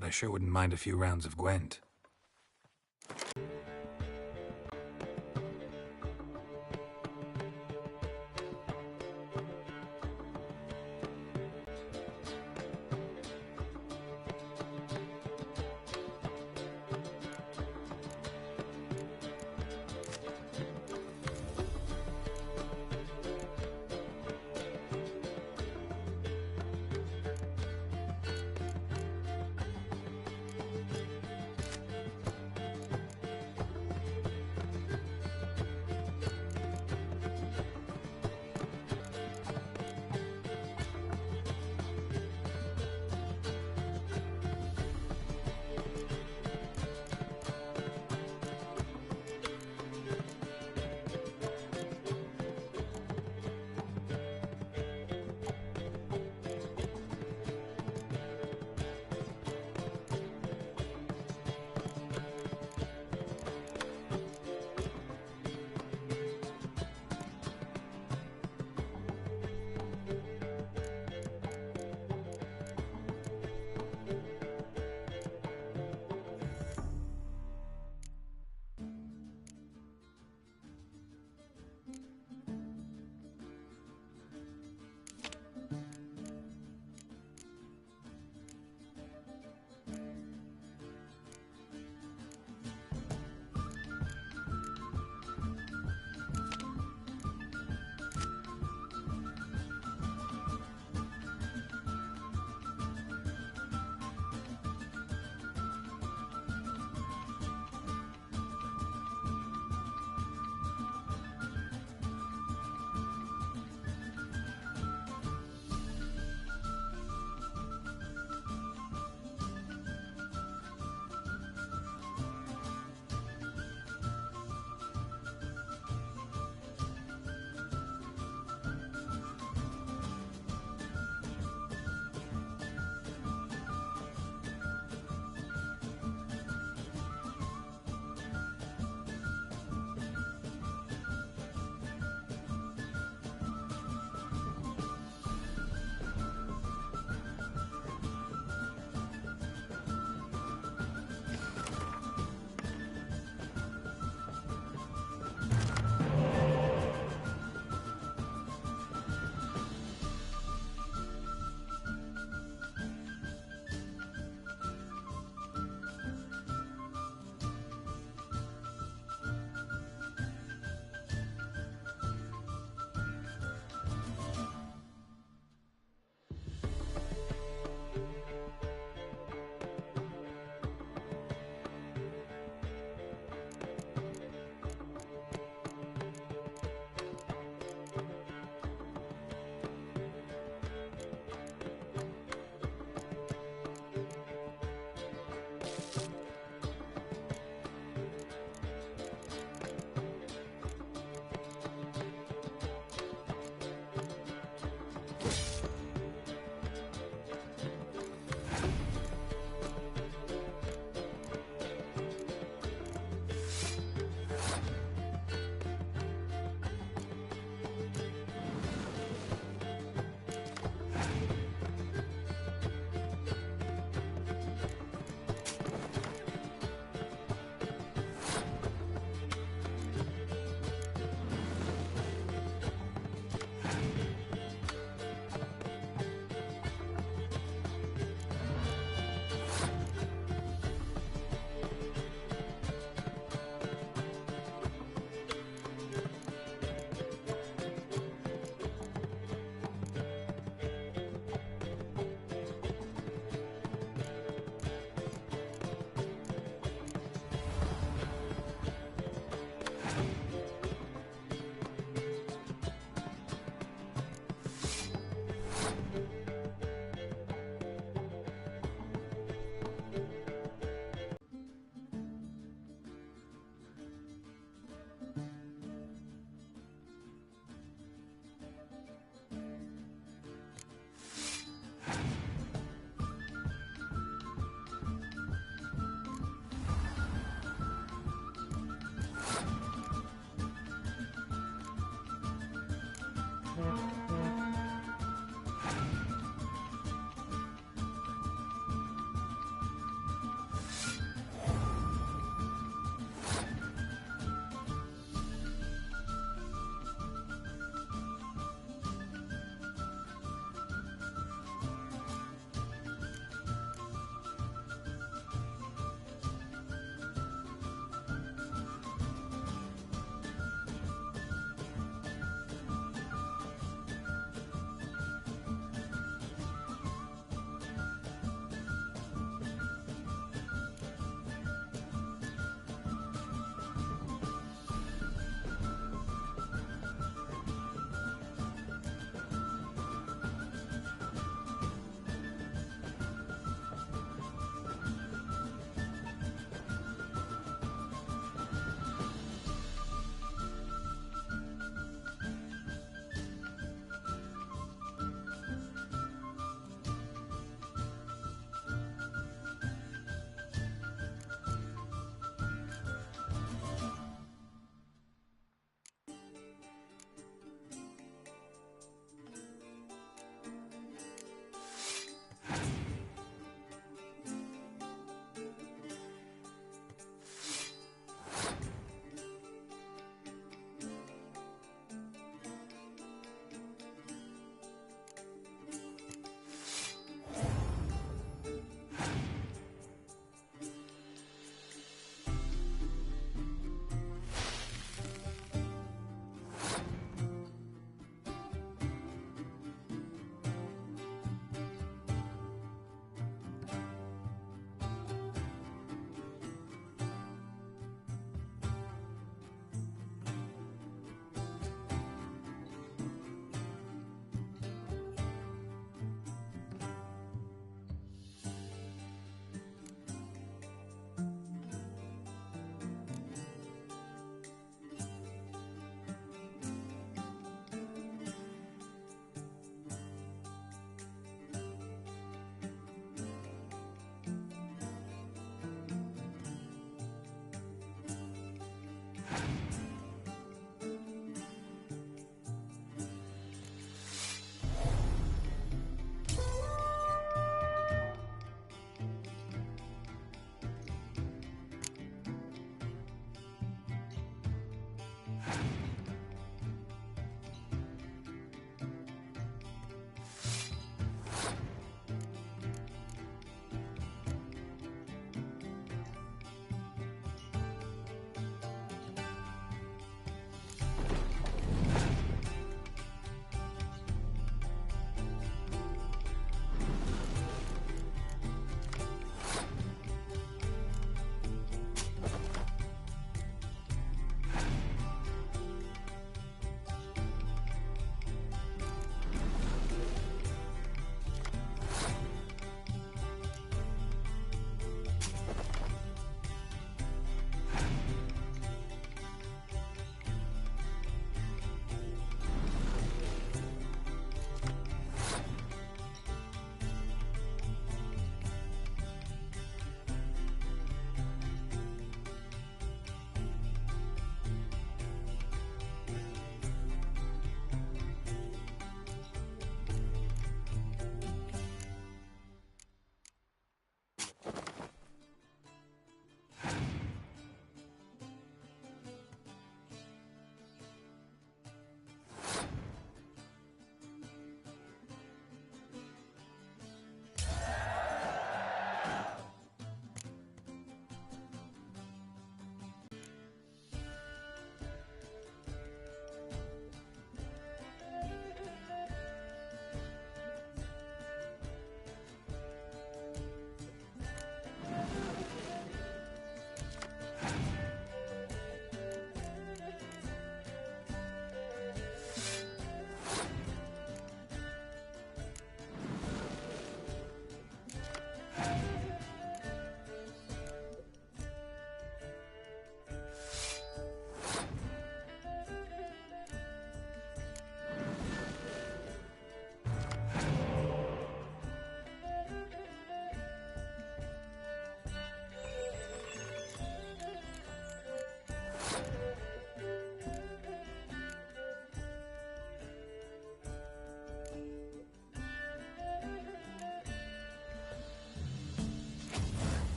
but I sure wouldn't mind a few rounds of Gwent.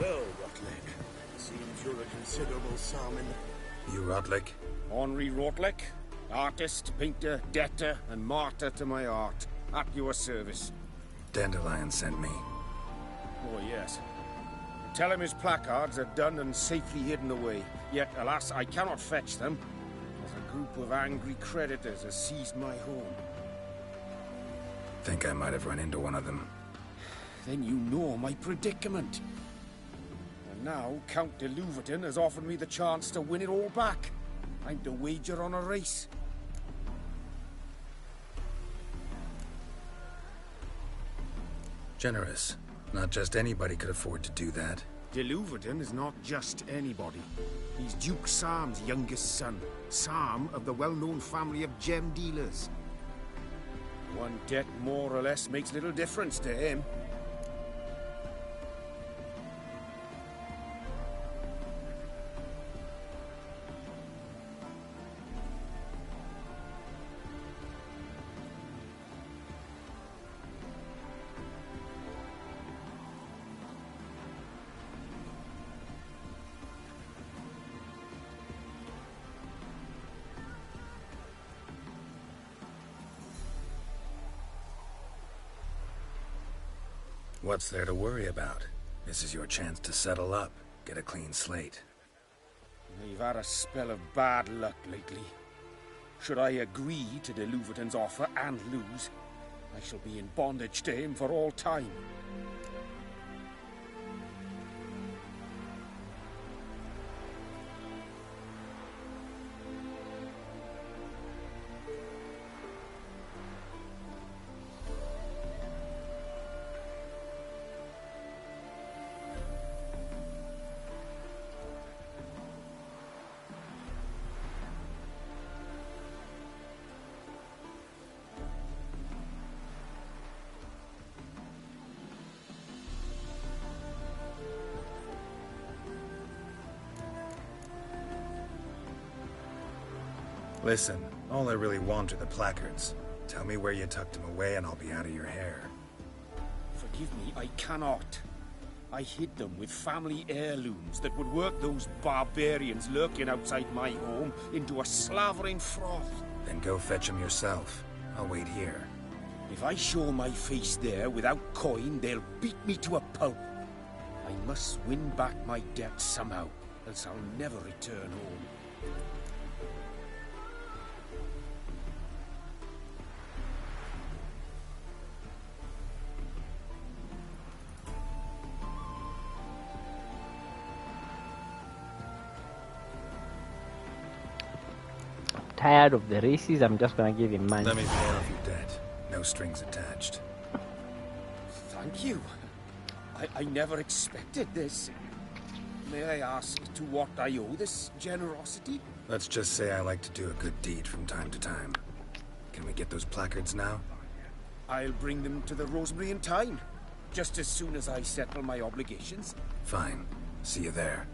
Well, Rotlick, seems you're a considerable salmon. You Rotlick? Henri Rotlick, artist, painter, debtor, and martyr to my art. At your service. Dandelion sent me. Oh, yes. Tell him his placards are done and safely hidden away. Yet, alas, I cannot fetch them, as a group of angry creditors has seized my home. Think I might have run into one of them. Then you know my predicament. And now, Count de Louverton has offered me the chance to win it all back. I'm to wager on a race. Generous. Not just anybody could afford to do that. De Louverton is not just anybody. He's Duke Sam's youngest son. Sam of the well-known family of gem dealers. One debt more or less makes little difference to him. What's there to worry about? This is your chance to settle up, get a clean slate. You've had a spell of bad luck lately. Should I agree to de Louverton's offer and lose, I shall be in bondage to him for all time. Listen, all I really want are the placards. Tell me where you tucked them away and I'll be out of your hair. Forgive me, I cannot. I hid them with family heirlooms that would work those barbarians lurking outside my home into a slavering froth. Then go fetch them yourself. I'll wait here. If I show my face there without coin, they'll beat me to a pulp. I must win back my debt somehow, else I'll never return home. Tired of the races, I'm just gonna give him money. Let me pay off your debt. No strings attached. Thank you. I never expected this. May I ask to what I owe this generosity? Let's just say I like to do a good deed from time to time. Can we get those placards now? I'll bring them to the Rosemary in time. Just as soon as I settle my obligations. Fine. See you there.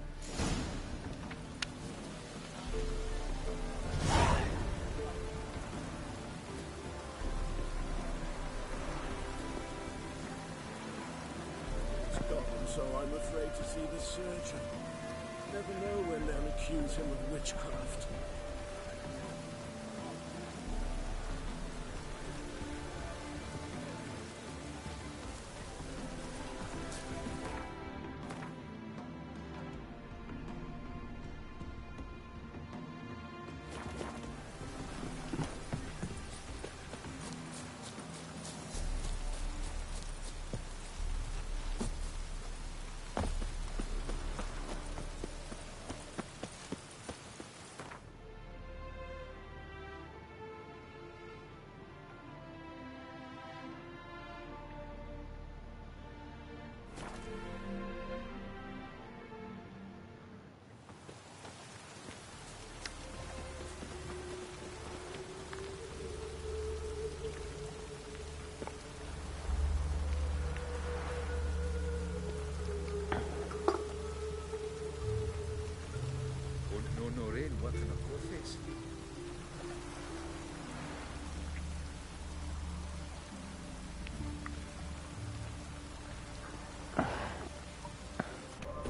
So I'm afraid to see the surgeon. Never know when they'll accuse him of witchcraft.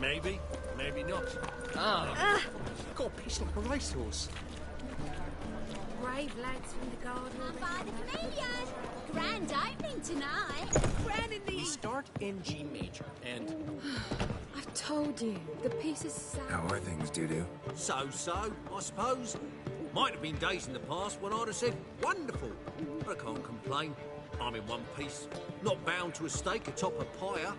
Maybe, maybe not. Ah. Got a piss like a racehorse. Brave lads from the garden. By the chameleon! Grand opening tonight. Grand in We the... start in G major, and I've told you, the piece is sad. How are things, Doo-Doo? So-so, I suppose. Might have been days in the past when I'd have said, wonderful. But I can't complain. I'm in one piece. Not bound to a stake atop a pyre.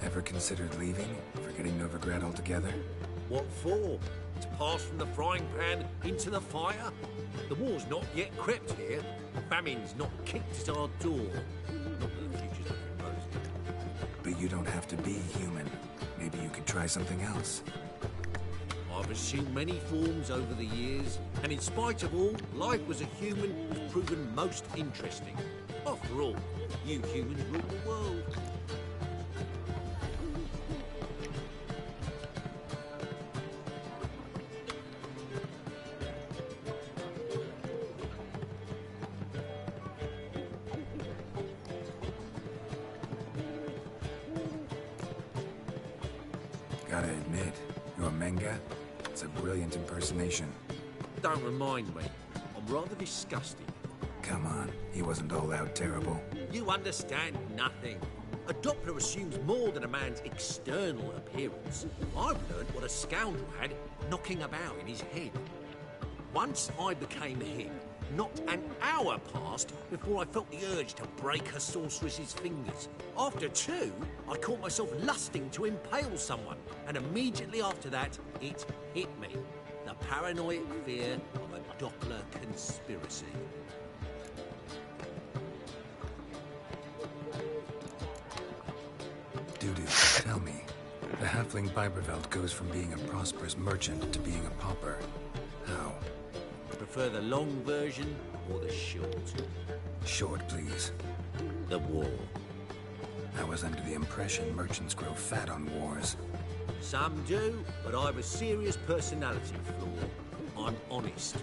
Ever considered leaving? Forgetting Novigrad altogether? What for? To pass from the frying pan into the fire? The war's not yet crept here. Famine's not kicked at our door. Not that the future's looking rosy. But you don't have to be human. Maybe you could try something else. I've assumed many forms over the years, and in spite of all, life as a human has proven most interesting. After all, you humans rule the world. Gotta admit, your Menga, it's a brilliant impersonation. Don't remind me. I'm rather disgusted. Come on, he wasn't all out terrible. You understand nothing. A Doppler assumes more than a man's external appearance. I've learned what a scoundrel had knocking about in his head. Once I became him, not an hour passed before I felt the urge to break a sorceress's fingers. After two, I caught myself lusting to impale someone, and immediately after that, it hit me. The paranoid fear of a Doppler conspiracy. Doo-Doo, tell me. The halfling Biberveld goes from being a prosperous merchant to being a pauper. How? Prefer the long version or the short? Short, please. The war. I was under the impression merchants grow fat on wars. Some do, but I have a serious personality flaw. I'm honest.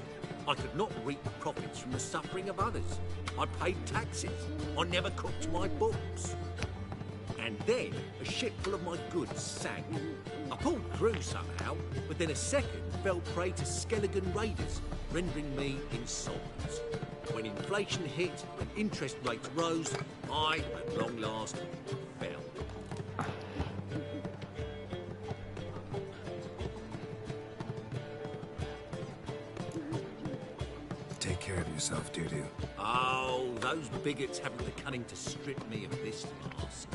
I could not reap profits from the suffering of others. I paid taxes. I never cooked my books. And then a ship full of my goods sank. I pulled through somehow, but then a second fell prey to Skelligan raiders, rendering me insolvent. When inflation hit and interest rates rose, I, at long last, fell. Take care of yourself, Doo-Doo. Oh, those bigots haven't the cunning to strip me of this mask.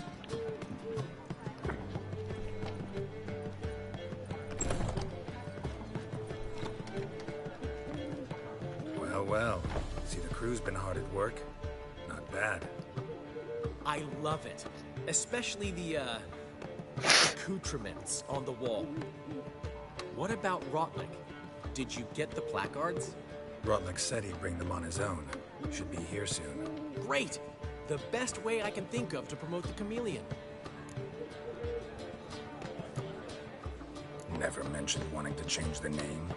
Well, see, the crew's been hard at work. Not bad. I love it. Especially the, accoutrements on the wall. What about Rotlick? Did you get the placards? Rotlick said he'd bring them on his own. Should be here soon. Great! The best way I can think of to promote the chameleon. Never mentioned wanting to change the name.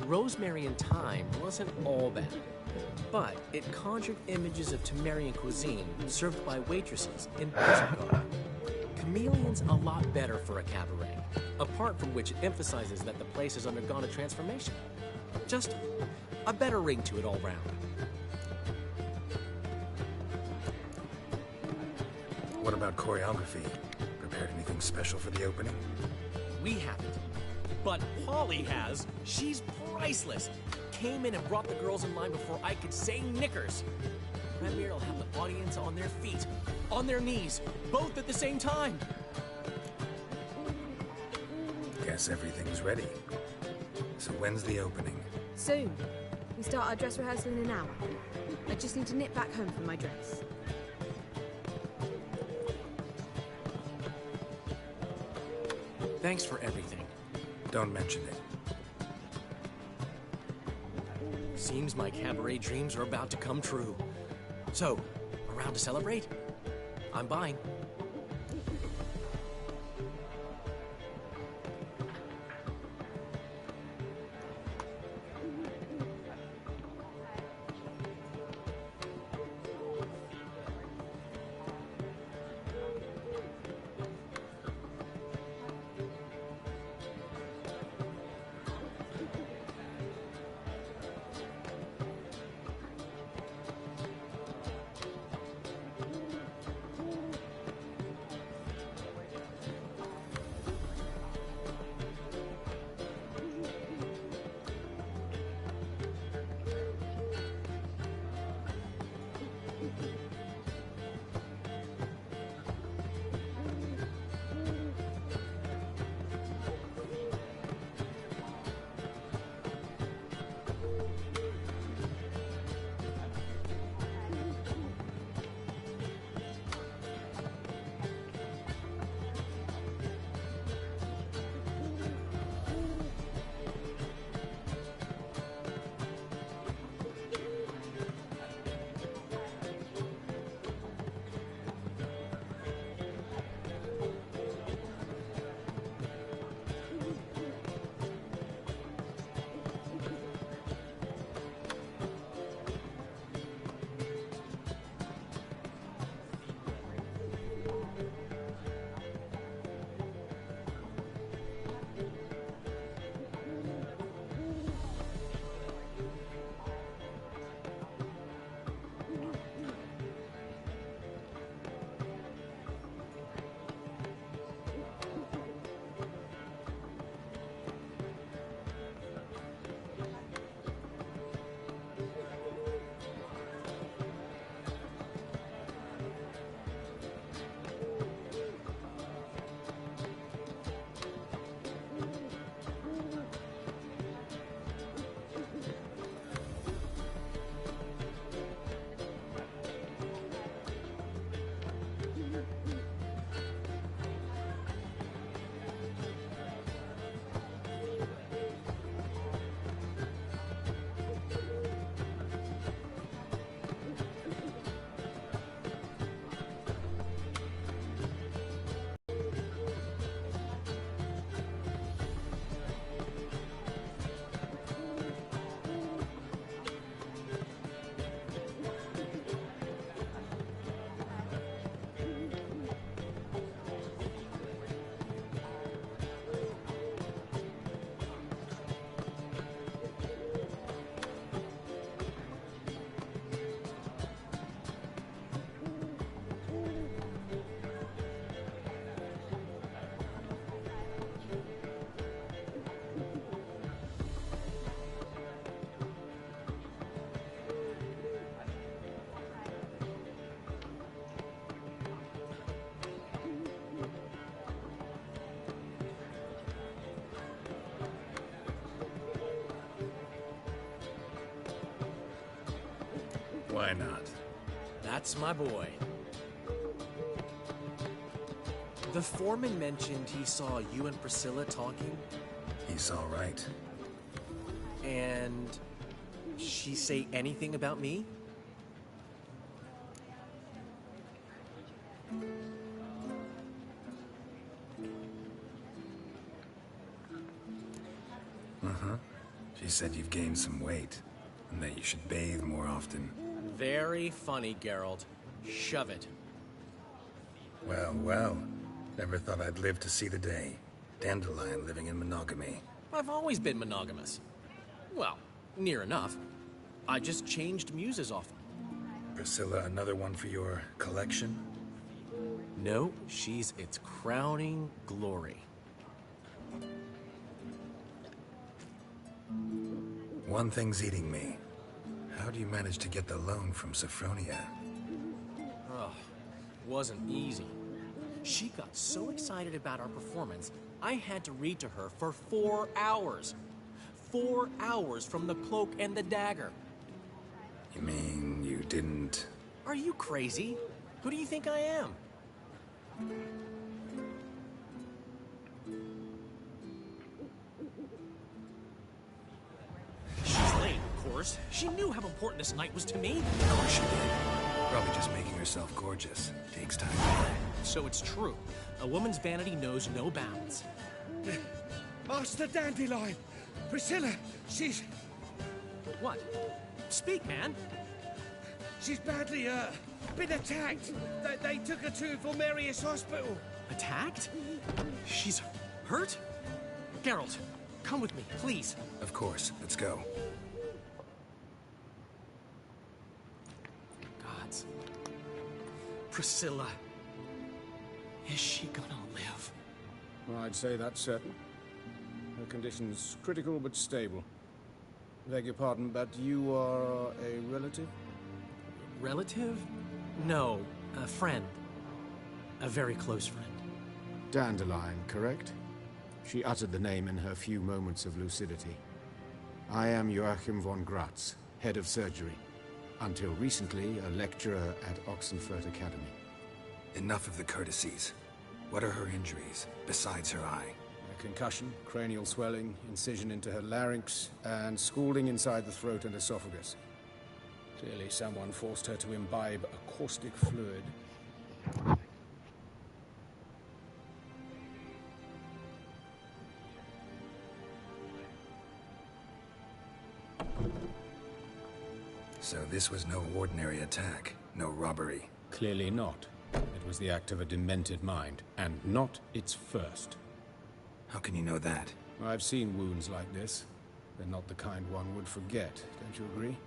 Rosemary and Thyme wasn't all bad, but it conjured images of Temerian cuisine served by waitresses in Persico. Chameleon's a lot better for a cabaret, apart from which it emphasizes that the place has undergone a transformation. Just a better ring to it all round. What about choreography? Prepared anything special for the opening? We haven't. But Polly has. She's priceless. Came in and brought the girls in line before I could say knickers. Premier will have the audience on their feet, on their knees, both at the same time. Guess everything's ready. So when's the opening? Soon. We start our dress rehearsal in an hour. I just need to nip back home for my dress. Thanks for everything. Don't mention it. Seems my cabaret dreams are about to come true. So, around to celebrate? I'm buying. Why not? That's my boy. The foreman mentioned he saw you and Priscilla talking, He's all right. and she say anything about me? She said you've gained some weight, and that you should bathe more often. Very funny, Geralt. Shove it. Well, well. Never thought I'd live to see the day. Dandelion living in monogamy. I've always been monogamous. Well, near enough. I just changed muses often. Priscilla, another one for your collection? No, she's its crowning glory. One thing's eating me. How do you manage to get the loan from Sophronia? Ugh, wasn't easy. She got so excited about our performance, I had to read to her for 4 hours. 4 hours from the Cloak and the Dagger. You mean you didn't... Are you crazy? Who do you think I am? She's late, of course. She knew how important this night was to me. Of course she did. Probably just making herself gorgeous. Takes time. So it's true. A woman's vanity knows no bounds. Master Dandelion! Priscilla, she's What? Speak, man. badly, been attacked. They took her to Vulmerius Hospital. Attacked? She's hurt? Geralt, come with me, please. Of course. Let's go. Gods. Priscilla. Is she gonna live? Well, I'd say that's certain. Her condition's critical but stable. Beg your pardon, but you are a relative? Relative? No, a friend. A very close friend. Dandelion, correct? She uttered the name in her few moments of lucidity. I am Joachim von Gratz, head of surgery. Until recently, a lecturer at Oxenfurt Academy. Enough of the courtesies. What are her injuries, besides her eye? A concussion, cranial swelling, incision into her larynx, and scalding inside the throat and esophagus. Clearly someone forced her to imbibe a caustic fluid. So this was no ordinary attack, no robbery. Clearly not. It was the act of a demented mind, and not its first. How can you know that? I've seen wounds like this. They're not the kind one would forget, don't you agree?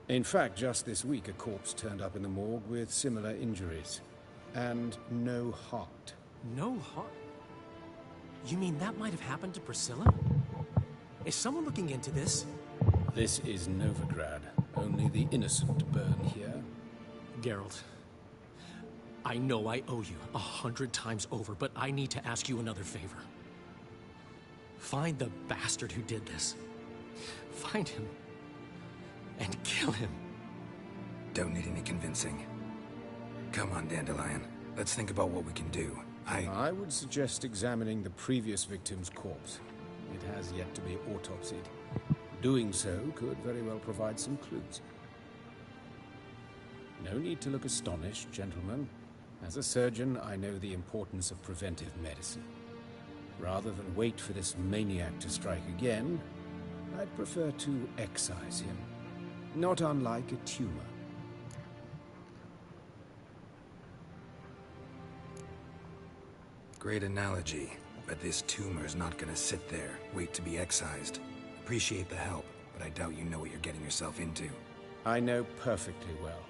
In fact, just this week a corpse turned up in the morgue with similar injuries. And no heart. No heart? You mean that might have happened to Priscilla? Is someone looking into this? This is Novigrad. Only the innocent burn here. Geralt, I know I owe you 100 times over, but I need to ask you another favor. Find the bastard who did this. Find him. And kill him. Don't need any convincing. Come on, Dandelion. Let's think about what we can do. I would suggest examining the previous victim's corpse. It has yet to be autopsied. Doing so could very well provide some clues. No need to look astonished, gentlemen. As a surgeon, I know the importance of preventive medicine. Rather than wait for this maniac to strike again, I'd prefer to excise him. Not unlike a tumor. Great analogy, but this tumor's not gonna sit there, wait to be excised. Appreciate the help, but I doubt you know what you're getting yourself into. I know perfectly well,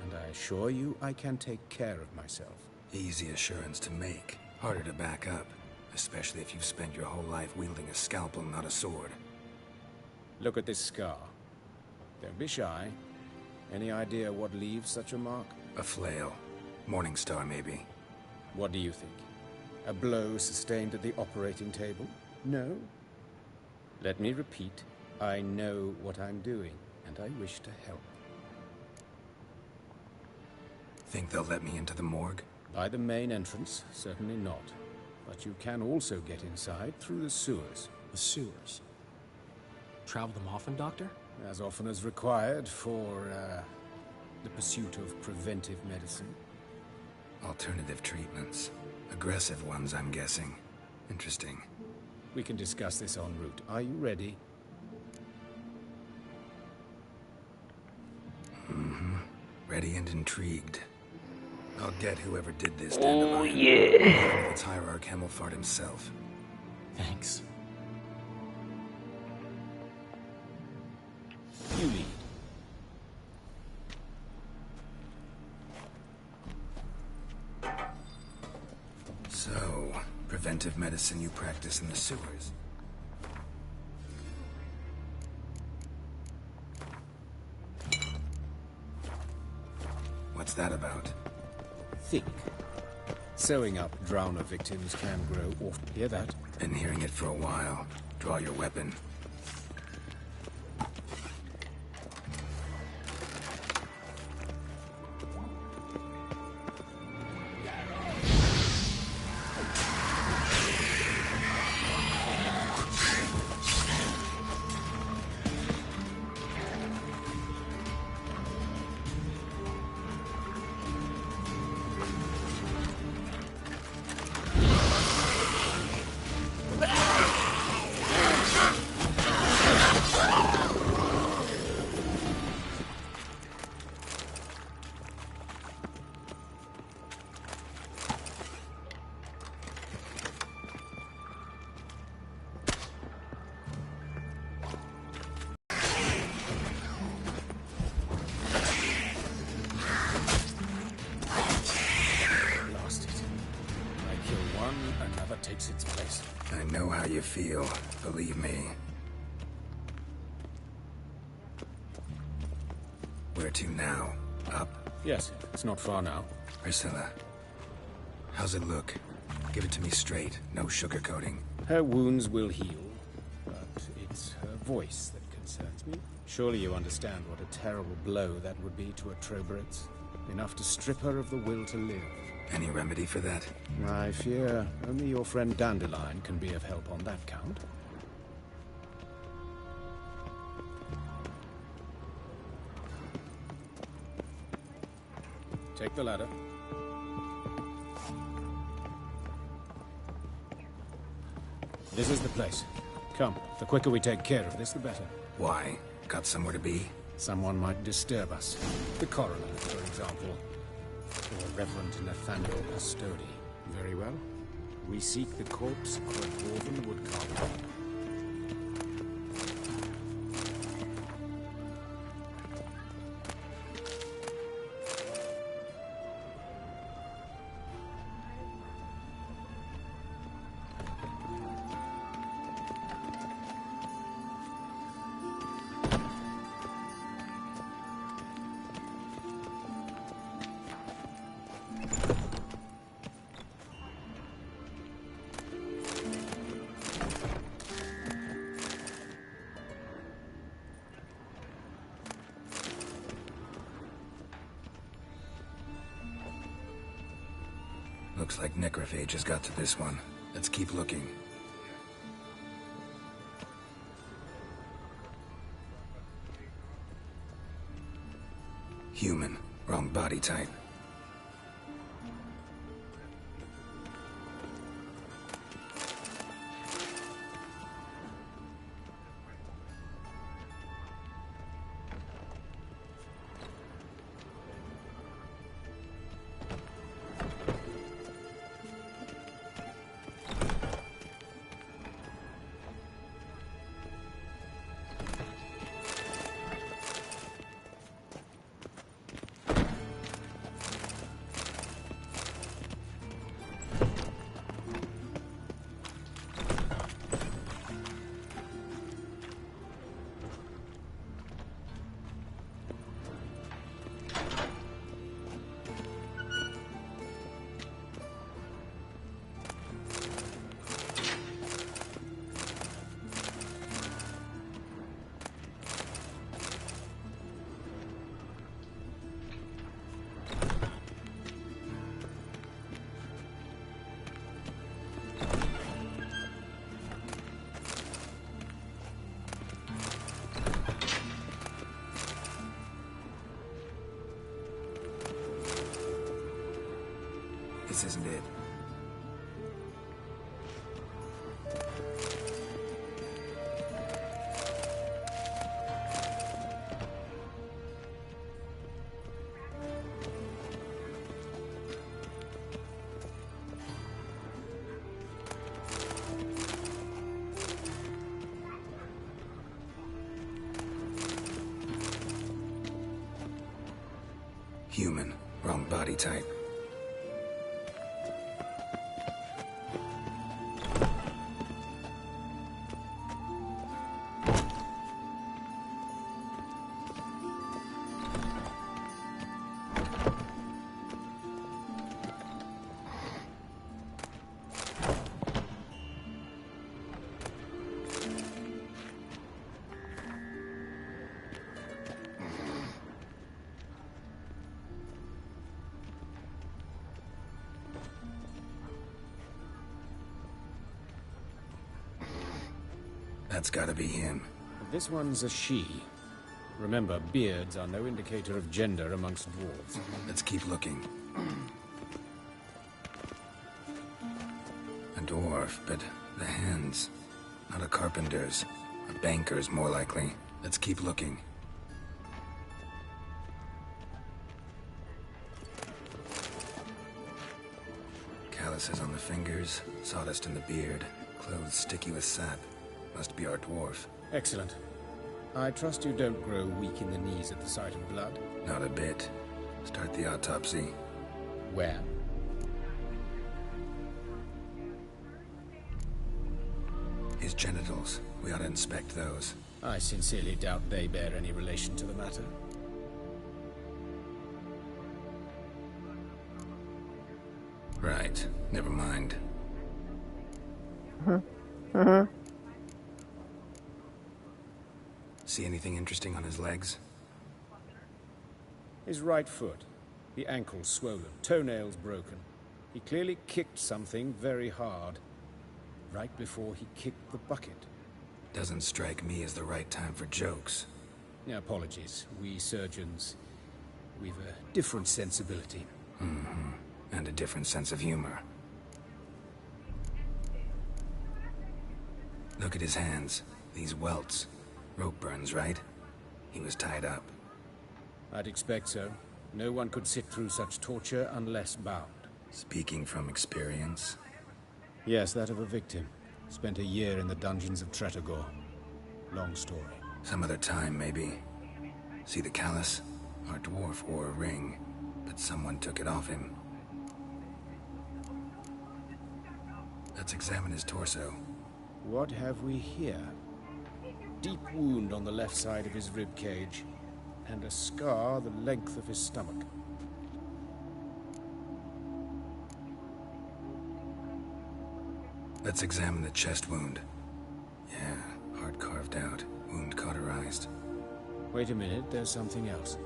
and I assure you I can take care of myself. Easy assurance to make, harder to back up, especially if you've spent your whole life wielding a scalpel, not a sword. Look at this scar. Don't be shy. Any idea what leaves such a mark? A flail. Morning Star, maybe. What do you think? A blow sustained at the operating table? No? Let me repeat. I know what I'm doing, and I wish to help. Think they'll let me into the morgue? By the main entrance, certainly not. But you can also get inside through the sewers. The sewers. Travel them often, Doctor? As often as required for, the pursuit of preventive medicine. Alternative treatments. Aggressive ones, I'm guessing. Interesting. We can discuss this en route. Are you ready? Mm-hmm. Ready and intrigued. I'll get whoever did this dandelion. Oh, yeah. It's Hierarch Hemmelfart himself. Thanks. You lead. So, preventive medicine you practice in the sewers. What's that about? Think. Sewing up drowner victims can grow off. Hear that? Been hearing it for a while. Draw your weapon. Takes its place. I know how you feel, believe me. Where to now? Up? Yes, it's not far now. Priscilla. How's it look? Give it to me straight, no sugarcoating. Her wounds will heal, but it's her voice that concerns me. Surely you understand what a terrible blow that would be to a Trobritz. Enough to strip her of the will to live. Any remedy for that? I fear only your friend Dandelion can be of help on that count. Take the ladder. This is the place. Come, the quicker we take care of this, the better. Why? Got somewhere to be? Someone might disturb us. The coroner, for example. Or Reverend Nathaniel Custody. Very well. We seek the corpse of a dwarven woodcarver. Looks like necrophage has got to this one. Let's keep looking. Human. Wrong body type. This isn't it. Human. Wrong body type. That's gotta be him. This one's a she. Remember, beards are no indicator of gender amongst dwarves. Let's keep looking. A dwarf, but the hands. Not a carpenter's. A banker's, more likely. Let's keep looking. Calluses on the fingers, sawdust in the beard, clothes sticky with sap. Must be our dwarf. Excellent. I trust you don't grow weak in the knees at the sight of blood. Not a bit. Start the autopsy. Where? His genitals. We ought to inspect those. I sincerely doubt they bear any relation to the matter. Right. Never mind. See anything interesting on his legs? His right foot. The ankle's swollen, toenails broken. He clearly kicked something very hard. Right before he kicked the bucket. Doesn't strike me as the right time for jokes. Apologies. We surgeons, we've a different sensibility. Mm-hmm. And a different sense of humor. Look at his hands. These welts. Rope burns, right? He was tied up. I'd expect so. No one could sit through such torture unless bound. Speaking from experience? Yes, that of a victim. Spent a year in the dungeons of Tretogor. Long story. Some other time, maybe. See the callus? Our dwarf wore a ring, but someone took it off him. Let's examine his torso. What have we here? Deep wound on the left side of his rib cage, and a scar the length of his stomach. Let's examine the chest wound. Yeah, heart carved out, wound cauterized. Wait a minute, there's something else.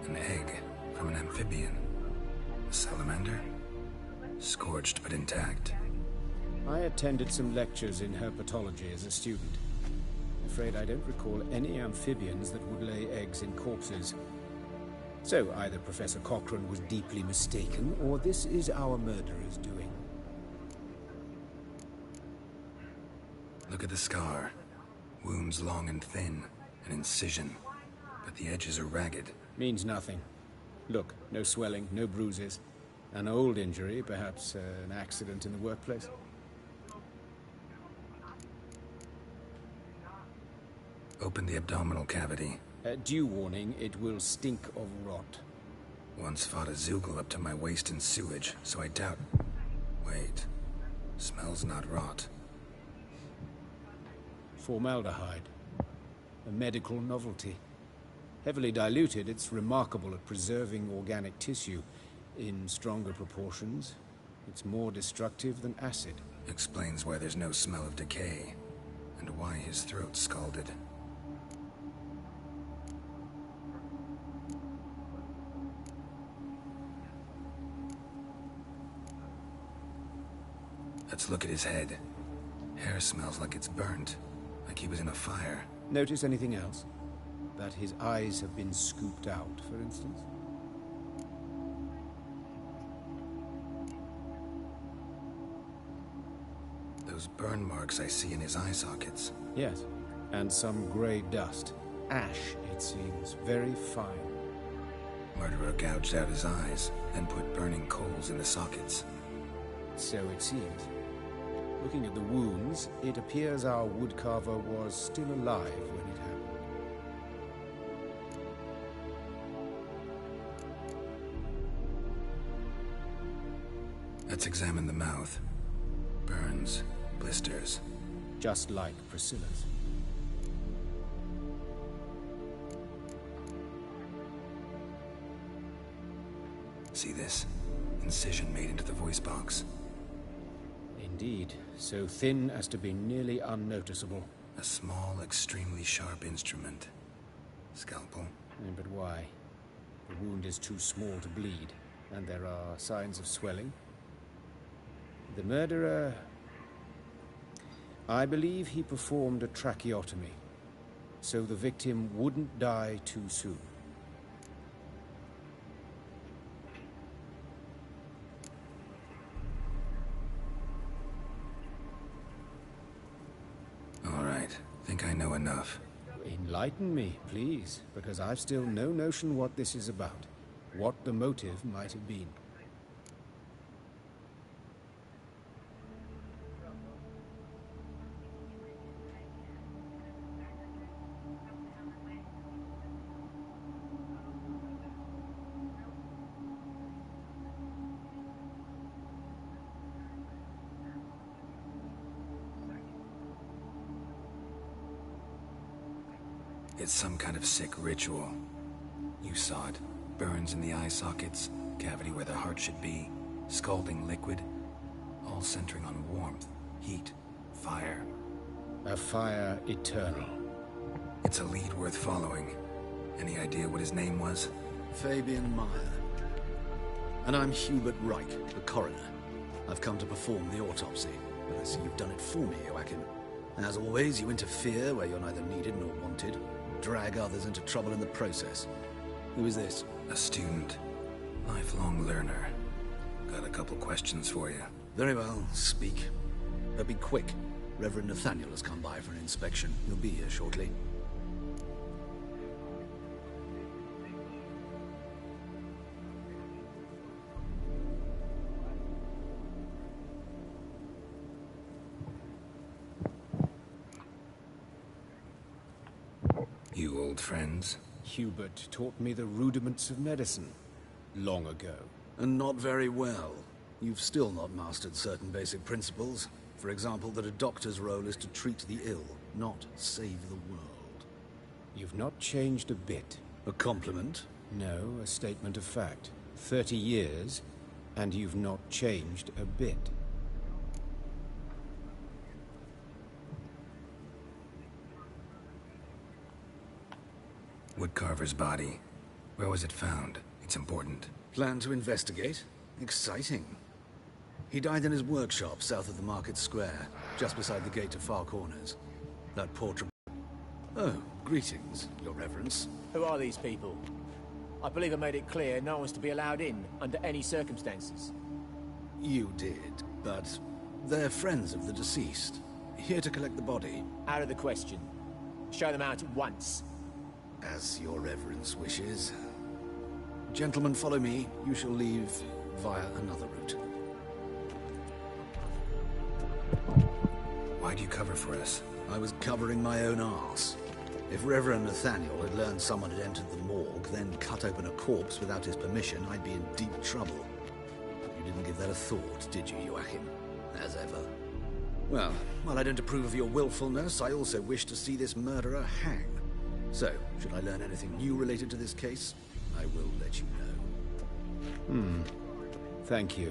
An egg from an amphibian. A salamander? Scorched but intact. I attended some lectures in herpetology as a student. Afraid I don't recall any amphibians that would lay eggs in corpses. So either Professor Cochrane was deeply mistaken, or this is our murderer's doing. Look at the scar. Wounds long and thin. An incision. But the edges are ragged. Means nothing. Look, no swelling, no bruises. An old injury, perhaps an accident in the workplace. Open the abdominal cavity. Due warning, it will stink of rot. Once fought a Zoogle up to my waist in sewage, so I doubt... Wait. Smells not rot. Formaldehyde. A medical novelty. Heavily diluted, it's remarkable at preserving organic tissue. In stronger proportions, it's more destructive than acid. Explains why there's no smell of decay, and why his throat's scalded. look at his head. Hair smells like it's burnt, like he was in a fire. Notice anything else? That his eyes have been scooped out, for instance? Those burn marks I see in his eye sockets. Yes. And some grey dust. Ash, it seems. Very fine. Murderer gouged out his eyes, then put burning coals in the sockets. So it seems. Looking at the wounds, it appears our woodcarver was still alive when it happened. Let's examine the mouth. Burns, blisters. Just like Priscilla's. See this? Incision made into the voice box. Indeed, so thin as to be nearly unnoticeable. A small, extremely sharp instrument. Scalpel. But why? The wound is too small to bleed, and there are signs of swelling. The murderer... I believe he performed a tracheotomy, so the victim wouldn't die too soon. All right, think I know enough. Enlighten me, please, because I've still no notion what this is about. What the motive might have been. It's some kind of sick ritual. You saw it. Burns in the eye sockets, cavity where the heart should be, scalding liquid, all centering on warmth, heat, fire. A fire eternal. It's a lead worth following. Any idea what his name was? Fabian Meyer. And I'm Hubert Reich, the coroner. I've come to perform the autopsy, but I see you've done it for me, Joachim. As always, you interfere where you're neither needed nor wanted, drag others into trouble in the process. Who is this? A student. Lifelong learner. Got a couple questions for you. Very well, speak. But be quick. Reverend Nathaniel has come by for an inspection. He'll be here shortly. You old friends? Hubert taught me the rudiments of medicine long ago. And not very well. You've still not mastered certain basic principles. For example, that a doctor's role is to treat the ill, not save the world. You've not changed a bit. A compliment? No, a statement of fact. 30 years, and you've not changed a bit. Woodcarver's body. Where was it found? It's important. Plan to investigate? Exciting. He died in his workshop south of the Market Square, just beside the gate to Far Corners. That portrait... Oh, greetings, Your Reverence. Who are these people? I believe I made it clear no one's to be allowed in, under any circumstances. You did, but they're friends of the deceased. Here to collect the body. Out of the question. Show them out at once. As Your Reverence wishes. Gentlemen, follow me. You shall leave via another route. Why'd you cover for us? I was covering my own arse. If Reverend Nathaniel had learned someone had entered the morgue, then cut open a corpse without his permission, I'd be in deep trouble. You didn't give that a thought, did you, Joachim? As ever. Well, while I don't approve of your willfulness, I also wish to see this murderer hang. So, should I learn anything new related to this case, I will let you know. Thank you.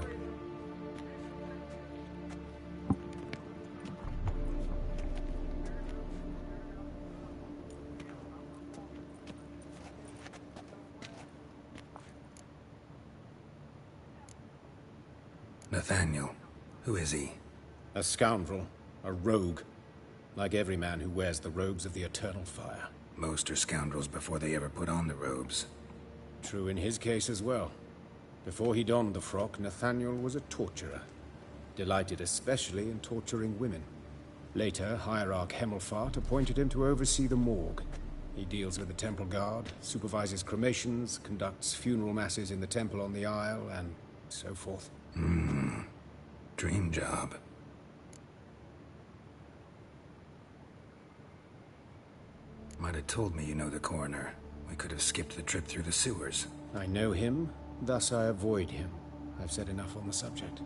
Nathaniel. Who is he? A scoundrel. A rogue. Like every man who wears the robes of the Eternal Fire. Most are scoundrels before they ever put on the robes. True in his case as well. Before he donned the frock, Nathaniel was a torturer. Delighted especially in torturing women. Later, Hierarch Hemmelfart appointed him to oversee the morgue. He deals with the temple guard, supervises cremations, conducts funeral masses in the temple on the Isle, and so forth. Dream job. Might have told me you know the coroner. We could have skipped the trip through the sewers. I know him, thus I avoid him. I've said enough on the subject.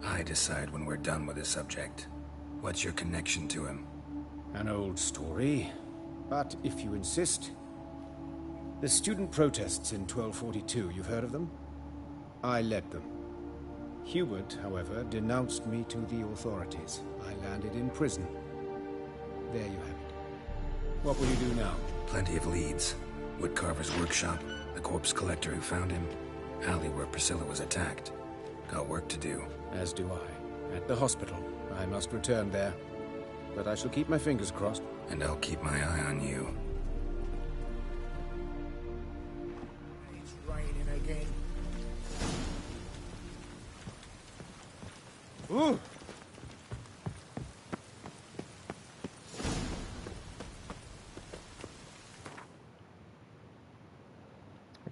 I decide when we're done with the subject. What's your connection to him? An old story, but if you insist. The student protests in 1242, you've heard of them? I led them. Hubert, however, denounced me to the authorities. I landed in prison. There you have it. What will you do now? Plenty of leads. Woodcarver's workshop, the corpse collector who found him, alley where Priscilla was attacked. Got work to do. As do I. At the hospital. I must return there. But I shall keep my fingers crossed. And I'll keep my eye on you. It's raining again. Ooh!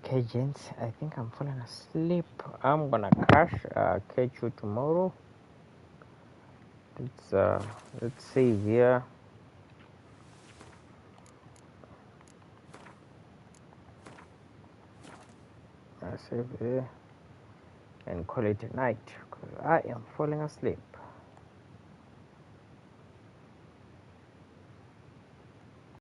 Okay, gents, I think I'm falling asleep. I'm gonna crash. Catch you tomorrow. Let's save here. Save here and call it a night because I am falling asleep.